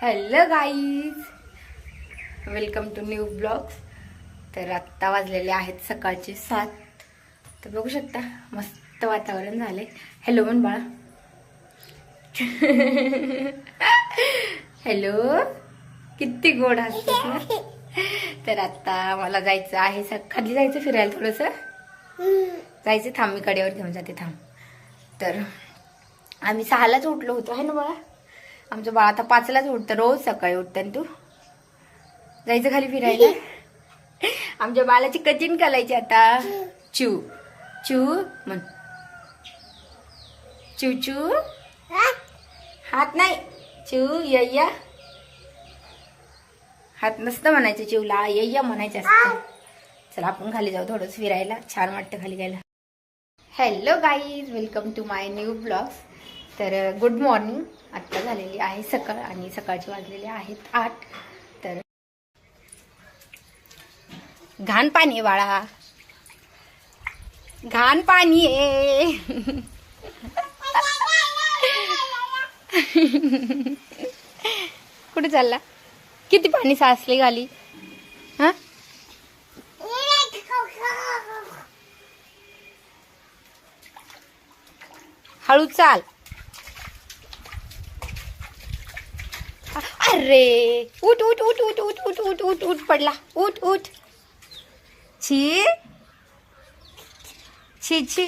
Hello guys, welcome to new blogs. तर आत्ता वाजलेले आहेत सकाळचे 7. तर बघू शकता मस्त वातावरण झाले. हॅलो म्हण बाळा. हॅलो, किती गोड हसतात ना. तर आता मला जायचं आहे, खाली जायचं फिरायला थोडंसं जायचं. थांब, मी कडेवर घेऊन जाते, थांब. तर आम्ही 6लाच उठलो होतो है ना बाळा. आमचं बाळ आता 5लाच उठतं, रोज सकाळी उठतं. तू जायचं खाली फिरायला. आमच्या बाळाची कचिन करायची आता. चू चू म्हण, चू चू. हात नाही, चू यय्या. हात नसतं म्हणायचं चिवला, यय्या म्हणायचं असतं. चला आपण खाली जाऊ थोडंच फिरायला, छान वाटतं खाली जायला. Hello guys, welcome to my new blogs. तर गुड मॉर्निंग. आत्ता झालेली आहे सकाळ आणि सकाळचे वाजलेले आहेत 8. तर घाण पाणी आहे बाळा, घाण पाणी आहे. कुठे चालला? किती पाणी साचले खाली. हा, हळू चाल. अरे उठ उठ उठ उठ उठ उठ उठ उठ उठ पडला. उठ उठ. छी छी छी.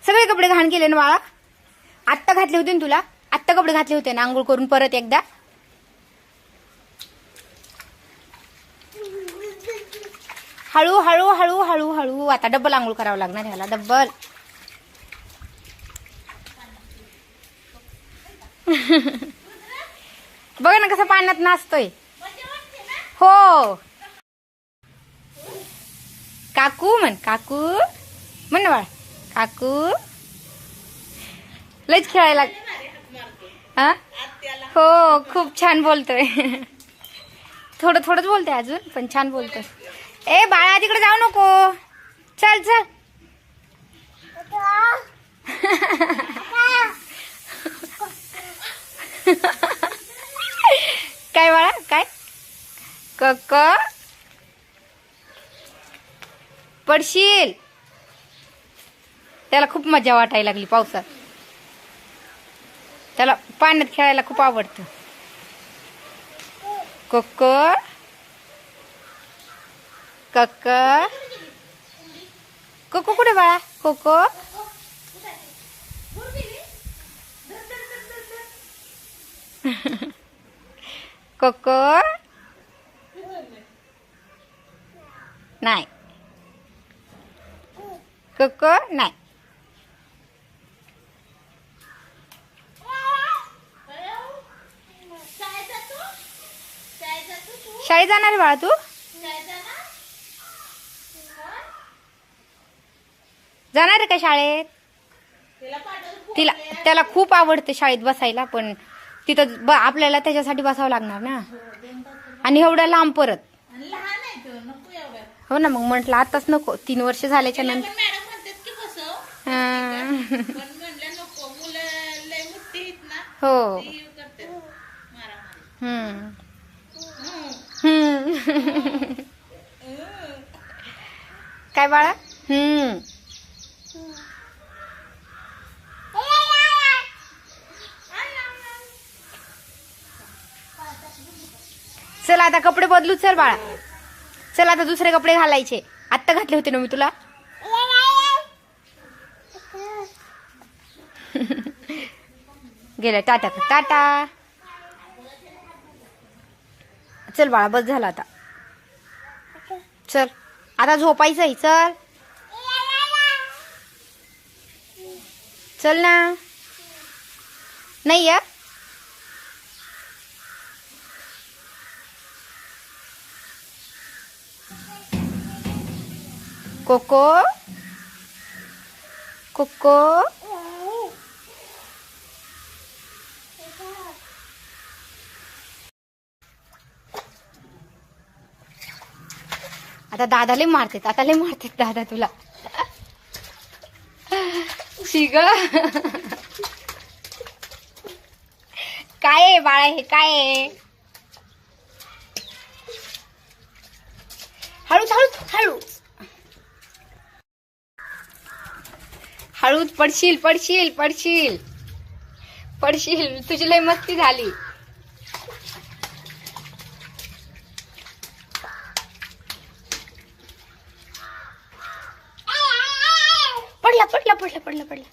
सगळे कपडे घाण केले ना बाळा. आत्ता घातले होते ना तुला, आत्ता कपडे घातले होते ना आंघोळ करून परत एकदा. हळू हळू हळू हळू हळू. आता डबल आंघोळ करावं लागणार ह्याला, डबल. बघा ना कसं पाण्यात नाचतोय. हो, काकू म्हण, काकू म्हण ना बाळा, काकू. लयच खेळायला. हा, हो, खूप छान बोलतोय. थोडं थोडंच बोलतोय अजून, पण छान बोलतोय. ए बाळा, तिकडे जाऊ नको. चल चल. काय बाळा, काय? कक पडशील. त्याला खूप मजा वाटायला लागली पावसात. त्याला पाण्यात खेळायला खूप आवडतं. कक कक कोको कुठे बाळा? कोको कोको नाही, कोको नाही. शाळेत जाणार आहे बाळा तू? जाणार आहे का शाळेत? त्याला खूप आवडतं शाळेत बसायला, पण तिथं आपल्याला त्याच्यासाठी बसावं लागणार ना. आणि एवढ्या लांब परत. हो ना, मग म्हटलं आताच नको. 3 वर्ष झाल्याच्या नंतर. हो. काय बाळा? चल आता कपडे बदलू. चल बाळा, चल आता दुसरे कपडे घालायचे. आत्ता घातले होते ना मी तुला. गेलं टाटा टाटा. चल बाळा, बस झाला आता. चल आता झोपायचंय. चल चल ना. नाही या. कोको कोको. आता दादाले मारतेत, आता लय मारतेत दादा तुला. शिग काय आहे बाळा, हे काय आहे? हळूच हळूच हळूच हळूच, पडशील पडशील पडशील पडशील. तुझी लय मस्ती झाली. पडला पडला पडला पडला पडला.